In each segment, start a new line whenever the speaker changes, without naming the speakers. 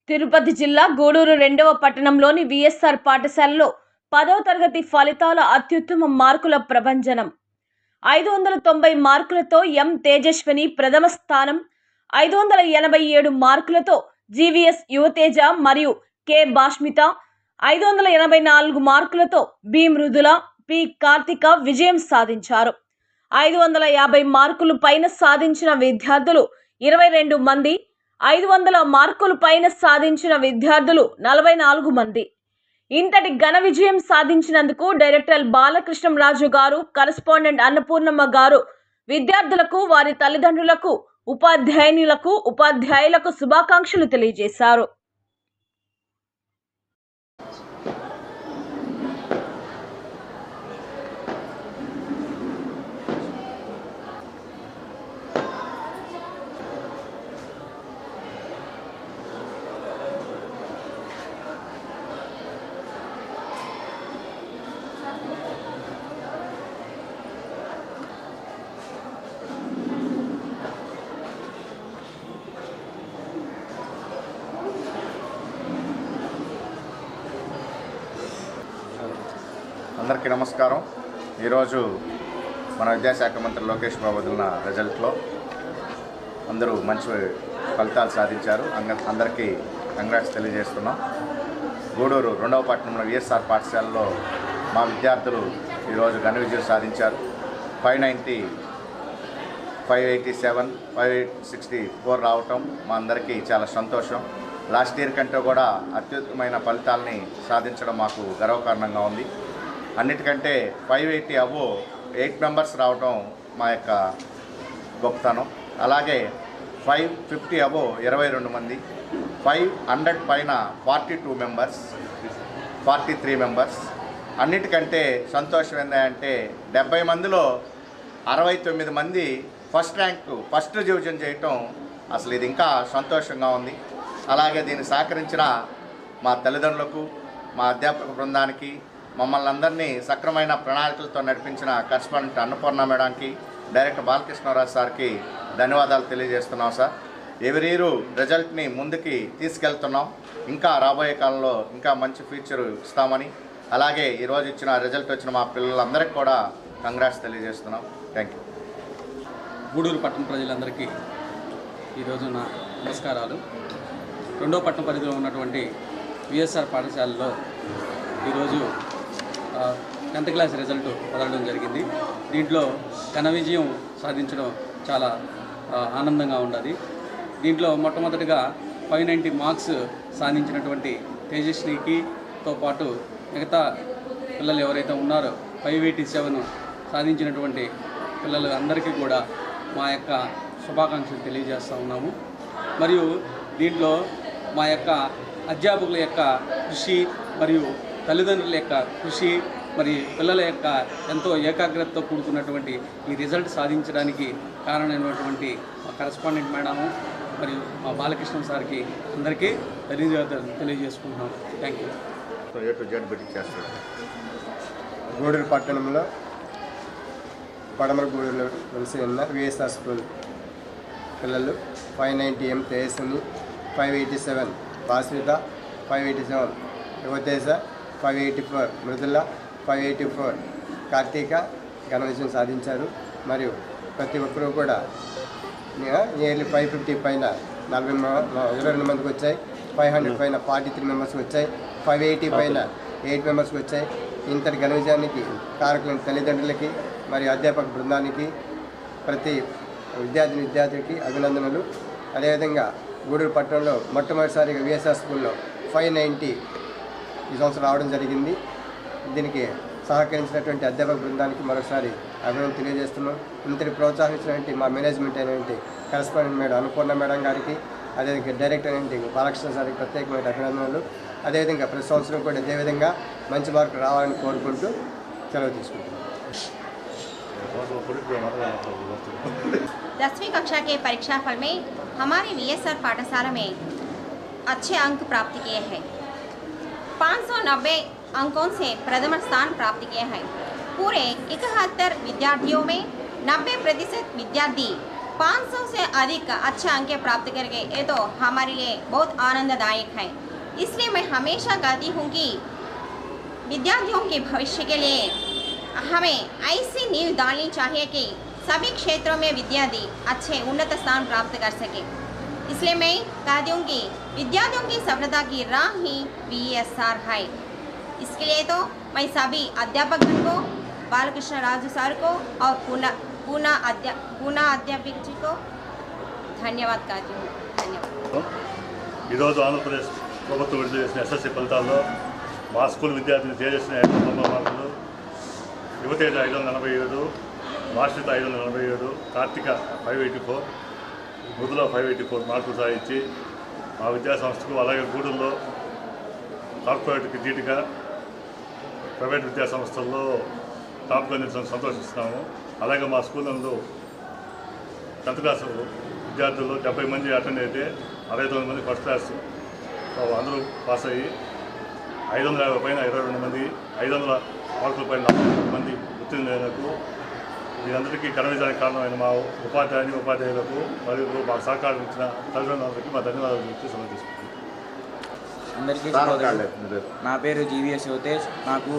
తిరుపతి జిల్లా గూడూరు 2వ పట్టణంలోని విఎస్ఆర్ పాఠశాలలో 10వ తరగతి ఫలితాల అత్యుత్తమ మార్కుల ప్రభంజనం. 590 మార్కులతో ఎం తేజస్విని ప్రథమ స్థానం, 587 మార్కులతో జీవీఎస్ యువతేజ మరియు కె భాష్మిత, 584 మార్కులతో బి మృదుల, పి కార్తిక విజయం సాధించారు. 550 మార్కులు పైన సాధించిన విద్యార్థులు 22 మంది, 500 మార్కులు పైన సాధించిన విద్యార్థులు 44 మంది. ఇంతటి ఘన విజయం సాధించినందుకు డైరెక్టర్ బాలకృష్ణరాజు గారు, కరెస్పాండెంట్ అన్నపూర్ణమ్మ గారు విద్యార్థులకు, వారి తల్లిదండ్రులకు, ఉపాధ్యాయులకు శుభాకాంక్షలు తెలియజేశారు.
అందరికీ నమస్కారం. ఈరోజు మన విద్యాశాఖ మంత్రి లోకేష్ బాబు వదిలిన రిజల్ట్లో అందరూ మంచి ఫలితాలు సాధించారు. అందరికీ కంగ్రాట్స్ తెలియజేస్తున్నాం. గూడూరు 2వ పట్టణంలో విఎస్ఆర్ పాఠశాలలో మా విద్యార్థులు ఈరోజు ఘన విజయం సాధించారు. 590, 587, 564 రావటం మా అందరికీ చాలా సంతోషం. లాస్ట్ ఇయర్ కంటే కూడా అత్యుత్తమైన ఫలితాలని సాధించడం మాకు గర్వకారణంగా ఉంది. అన్నిటికంటే 580 అబో 8 మెంబర్స్ రావడం మా యొక్క గొప్పతనం. అలాగే 550 అబో 22 మంది, 500 పైన 42 మెంబర్స్, 43 మెంబర్స్. అన్నిటికంటే సంతోషం ఏంటంటే 70 మందిలో 69 మంది ఫస్ట్ డివిజన్ చేయటం అసలు ఇది ఇంకా సంతోషంగా ఉంది. అలాగే దీన్ని సహకరించిన మా తల్లిదండ్రులకు, మా అధ్యాపక బృందానికి, మమ్మల్ని అందరినీ సక్రమైన ప్రణాళికలతో నడిపించిన కరెస్పాండెంట్ అన్నపూర్ణ మేడంకి, డైరెక్టర్ బాలకృష్ణరాజు సార్కి ధన్యవాదాలు తెలియజేస్తున్నాం. సార్, ఎవరి ఇయర్ రిజల్ట్ని ముందుకి తీసుకెళ్తున్నాం. ఇంకా రాబోయే కాలంలో ఇంకా మంచి ఫ్యూచర్ ఇస్తామని, అలాగే ఈరోజు ఇచ్చిన రిజల్ట్ వచ్చిన మా పిల్లలందరికీ కూడా కంగ్రాట్స్ తెలియజేస్తున్నాం. Thank you.
గూడూరు పట్టణ ప్రజలందరికీ ఈరోజు నా నమస్కారాలు. 2వ పట్టణ పరిధిలో ఉన్నటువంటి విఎస్ఆర్ పాఠశాలలో ఈరోజు 10th క్లాస్ రిజల్ట్ వదలడం జరిగింది. దీంట్లో ఘన విజయం సాధించడం చాలా ఆనందంగా ఉన్నది. దీంట్లో మొట్టమొదటిగా 590 మార్క్స్ సాధించినటువంటి తేజస్వినికితో పాటు మిగతా పిల్లలు ఎవరైతే ఉన్నారో 587 సాధించినటువంటి పిల్లలు అందరికీ కూడా మా యొక్క శుభాకాంక్షలు తెలియజేస్తూ ఉన్నాము. మరియు దీంట్లో మా యొక్క అధ్యాపకుల యొక్క కృషి మరియు తల్లిదండ్రుల యొక్క కృషి, మరి పిల్లల యొక్క ఎంతో ఏకాగ్రతతో కూడుకున్నటువంటి ఈ రిజల్ట్ సాధించడానికి కారణమైనటువంటి మా కరెస్పాండెంట్ మేడము మరియు మా బాలకృష్ణ సార్కి అందరికీ తెలియజేసుకుంటున్నాం. Thank you.
గూడూరు పట్టణంలో పడమర గూడూరులో కలిసి ఉన్న విఎస్ఆర్ స్కూల్ పిల్లలు 590 ఎం తేజస్విని, 587 భాస్మిత, 587 యువతేజ, 584 మృదుల, 584 కార్తీక ఘన విజయం సాధించారు. మరియు ప్రతి ఒక్కరూ కూడా నియర్లీ 550 పైన 22 మందికి వచ్చాయి, 500 పైన 43 మెంబర్స్కి వచ్చాయి, 580 పైన 8 మెంబర్స్కి వచ్చాయి. ఇంతటి ఘన విజయానికి కారకులైన తల్లిదండ్రులకి మరియు అధ్యాపక బృందానికి, ప్రతి విద్యార్థికి అభినందనలు. అదేవిధంగా గూడూరు పట్టణంలో మొట్టమొదటిసారిగా విఎస్ఆర్ స్కూల్లో 590 ఈ సంవత్సరం రావడం జరిగింది. దీనికి సహకరించినటువంటి అధ్యాపక బృందానికి మరోసారి అభినందన తెలియజేస్తున్నాం. ఇంతటి ప్రోత్సహించినటువంటి మా మేనేజ్మెంట్ అయినటువంటి కరెస్పాండెంట్ మేడం అన్నపూర్ణ మేడం గారికి, అదేవిధంగా డైరెక్టర్ అయినటువంటి బాలకృష్ణ సార్కి ప్రత్యేకమైన అభినందనలు. అదేవిధంగా ప్రతి సంవత్సరం కూడా ఇదేవిధంగా మంచి మార్కులు రావాలని కోరుకుంటూ సెలవు తీసుకుంటున్నాం.
10वीं कक्षा के परीक्षाफल में हमारी वीएसआर पाठशाला में अच्छे अंक प्राप्त किए हैं। 590 अंकों से प्रथम स्थान प्राप्त किए हैं। पूरे 71 विद्यार्थियों में 90% विद्यार्थी 500 से अधिक अच्छे अंक प्राप्त करके ये तो हमारे लिए बहुत आनंददायक है। इसलिए मैं हमेशा कहती हूँ कि विद्यार्थियों के भविष्य के लिए हमें ऐसी नींव डालनी चाहिए कि सभी क्षेत्रों में विद्यार्थी अच्छे उन्नत स्थान प्राप्त कर सके। इसलिए मैं कहती हूँ कि विद्यार्थियों की सफलता की राह ही VSR है। इसके लिए तो मैं सभी अध्यापकों को, बालकृष्ण राजू सर को और पूना अध्यापक जी को धन्यवाद कहती हूँ। धन्यवाद।
ఈరోజు ఆంధ్రప్రదేశ్ ప్రభుత్వం విడుదల చేసిన SSC ఫలితాల్లో మా స్కూల్ విద్యార్థిని తేజస్విని 590 మార్కులు, యువతేజ 547, వార్షిత 547, కార్తిక 584, మృదుల 584 మార్కులు సాధించి మా విద్యాసంస్థకు అలాగే గూడూరులో కార్పొరేట్కి ధీటుగా ప్రైవేట్ విద్యాసంస్థల్లో టాప్గా నిలిచిన సంతోషిస్తున్నాము. అలాగే మా స్కూల్ నందు 10th క్లాస్ విద్యార్థుల్లో 70 మంది అటెండ్ అయితే 69 మంది ఫస్ట్ క్లాస్ అందరూ పాస్ అయ్యి 550 పైన 22 మంది, 500 మార్కుల పైన 40 మంది ఉత్తీర్ణులకు వీరందరికీ కనవించడానికి కారణమైన మా ఉపాధ్యాయులకు మరియు మాకు సహకారం ఇచ్చిన తల్లిదండ్రులందరికీ మా ధన్యవాదాలు చెప్తూ సెలవు తీసుకుంటున్నాను.
అందరికీ శుభోదయం. నా పేరు GVS యువతేజ్. నాకు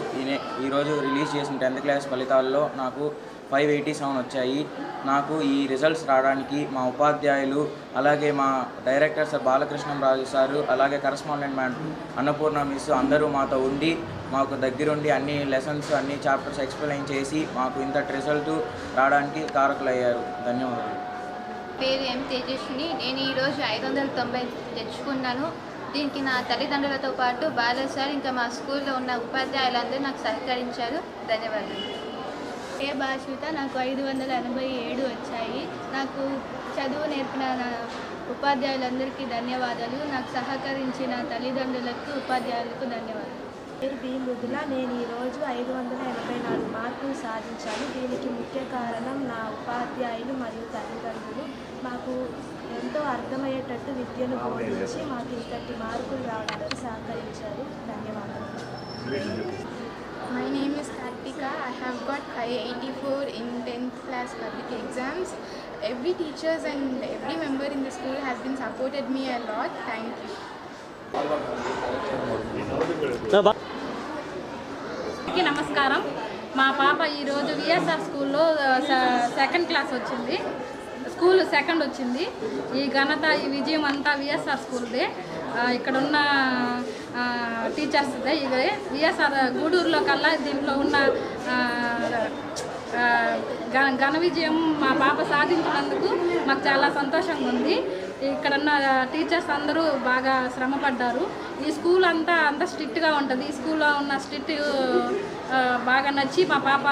ఈరోజు రిలీజ్ చేసిన 10th క్లాస్ ఫలితాల్లో నాకు 587 వచ్చాయి. నాకు ఈ రిజల్ట్స్ రావడానికి మా ఉపాధ్యాయులు, అలాగే మా డైరెక్టర్ సార్ బాలకృష్ణం రాజు సారు, అలాగే కరస్పాండెంట్ మ్యామ్ అన్నపూర్ణ మిస్ అందరూ మాతో ఉండి మాకు దగ్గరుండి అన్ని లెసన్స్, అన్ని చాప్టర్స్ ఎక్స్ప్లెయిన్ చేసి మాకు ఇంతటి రిజల్ట్ రావడానికి కారకులయ్యారు. ధన్యవాదాలు.
పేరు M తేజస్విని. నేను ఈరోజు 590 తెచ్చుకున్నాను. దీనికి నా తల్లిదండ్రులతో పాటు బాల సార్, ఇంకా మా స్కూల్లో ఉన్న ఉపాధ్యాయులందరూ నాకు సహకరించారు. ధన్యవాదాలు. భాషిత. నాకు 587 వచ్చాయి. నాకు చదువు నేర్పిన ఉపాధ్యాయులందరికీ ధన్యవాదాలు. నాకు సహకరించిన తల్లిదండ్రులకు, ఉపాధ్యాయులకు ధన్యవాదాలు.
పేరు B మృదుల. నేను ఈరోజు 584 మార్కులు సాధించాను. దీనికి ముఖ్య కారణం నా ఉపాధ్యాయులు మరియు తల్లిదండ్రులు. మాకు ఎంతో అర్థమయ్యేటట్టు విద్యను బోధించి మాకు ఇంతటి మార్కులు రావడానికి సహకరించారు. ధన్యవాదాలు.
My name is Kartika. I have got 584 in 10th class public exams. Every teachers and every member in the school has been supported me a lot. Thank you.
నమస్కారం. మా పాప ఈరోజు VSR స్కూల్లో 2nd క్లాస్ వచ్చింది. School 2nd వచ్చింది. ఈ ఘనత, ఈ విజయం అంతా VSR స్కూల్దే. ఇక్కడ ఉన్న టీచర్స్దే. ఇదే VSR గూడూరులో కల్లా దీంట్లో ఉన్న ఘన విజయం మా పాప సాధించినందుకు మాకు చాలా సంతోషంగా ఉంది. ఇక్కడ ఉన్న టీచర్స్ అందరూ బాగా శ్రమపడ్డారు. ఈ స్కూల్ అంతా స్ట్రిక్ట్గా ఉంటుంది. ఈ స్కూల్లో ఉన్న స్ట్రిక్ట్ బాగా నచ్చి మా పాప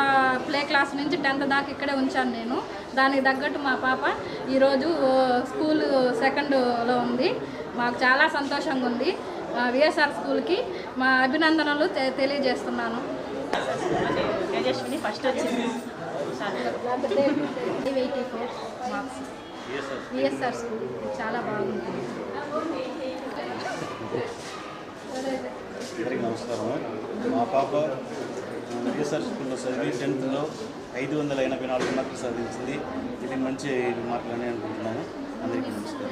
ప్లే క్లాస్ నుంచి 10th దాకా ఇక్కడే ఉంచాను నేను. దానికి తగ్గట్టు మా పాప ఈరోజు స్కూల్ 2ndలో ఉంది. మాకు చాలా సంతోషంగా ఉంది. VSR స్కూల్కి మా అభినందనలు తెలియజేస్తున్నాను.
తేజస్విని ఫస్ట్ వచ్చింది.
584 మార్క్స్. VSR స్కూల్ చాలా బాగుంటుంది.
అందరికీ నమస్కారం. మా పాప VSR స్కూల్లో చదివి 10th లో 584 మార్కులు సాధించింది. ఇది మంచి మార్కులు అని అనుకుంటున్నాను. అందరికీ నమస్కారం.